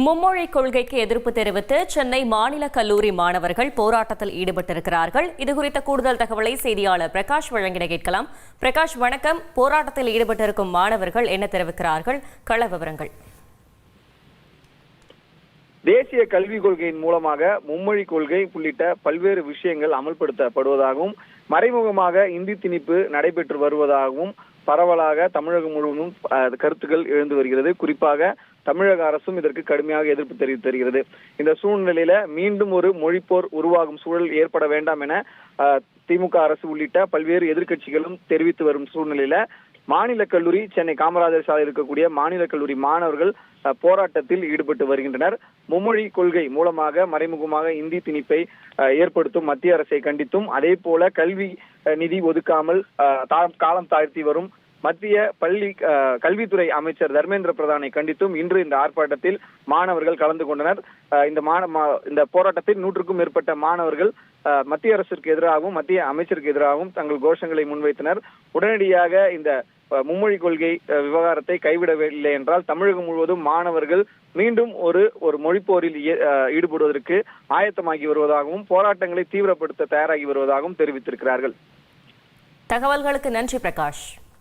மும்மொழி கொள்கைக்கு எதிர்ப்பு தெரிவித்து சென்னை மாநில கல்லூரி மாணவர்கள் போராட்டத்தில் ஈடுபட்டிருக்கிறார்கள். இதுகுறித்த கூடுதல் தகவலை செய்தியாளர் பிரகாஷ் வழங்கிட கேட்கலாம். பிரகாஷ், வணக்கம். போராட்டத்தில் ஈடுபட்டிருக்கும் மாணவர்கள் என்ன தெரிவிக்கிறார்கள்? கள விவரங்கள். தேசிய கல்விக் கொள்கையின் மூலமாக மும்மொழி கொள்கை உள்ளிட்ட பல்வேறு விஷயங்கள் அமல்படுத்தப்படுவதாகவும் மறைமுகமாக இந்தி திணிப்பு நடைபெற்று வருவதாகவும் பரவலாக தமிழகம் முழுவதும் கருத்துக்கள் எழுந்து வருகிறது. குறிப்பாக தமிழக அரசும் இதற்கு கடுமையாக எதிர்ப்பு தெரிவித்து வருகிறது. இந்த சூழ்நிலையில மீண்டும் ஒரு மொழிப்போர் உருவாகும் சூழல் ஏற்பட வேண்டாம் என திமுக அரசு உள்ளிட்ட பல்வேறு எதிர்க்கட்சிகளும் தெரிவித்து வரும் சூழ்நிலையில மாநில கல்லூரி சென்னை காமராஜர் சாலை இருக்கக்கூடிய மாநில கல்லூரி மாணவர்கள் போராட்டத்தில் ஈடுபட்டு வருகின்றனர். மும்மொழி கொள்கை மூலமாக மறைமுகமாக இந்தி திணிப்பை ஏற்படுத்தும் மத்திய அரசை கண்டித்தும், அதே போல கல்வி நிதி ஒதுக்காமல் காலம் தாழ்த்தி வரும் மத்திய கல்வித்துறை அமைச்சர் தர்மேந்திர பிரதானை கண்டித்தும் இன்று இந்த ஆர்ப்பாட்டத்தில் மாணவர்கள் கலந்து கொண்டனர். இந்த போராட்டத்தில் 100க்கும் மேற்பட்ட மாணவர்கள் மத்திய அரசிற்கு எதிராகவும் மத்திய அமைச்சருக்கு எதிராகவும் தங்கள் கோஷங்களை முன்வைத்தனர். உடனடியாக இந்த மும்மொழி கொள்கை விவகாரத்தை கைவிடவில்லை என்றால் தமிழகம் முழுவதும் மாணவர்கள் மீண்டும் ஒரு மொழிப்போரில் ஈடுபடுவதற்கு ஆயத்தமாகி வருவதாகவும் போராட்டங்களை தீவிரப்படுத்த தயாராகி வருவதாகவும் தெரிவித்திருக்கிறார்கள். தகவல்களுக்கு நன்றி பிரகாஷ்.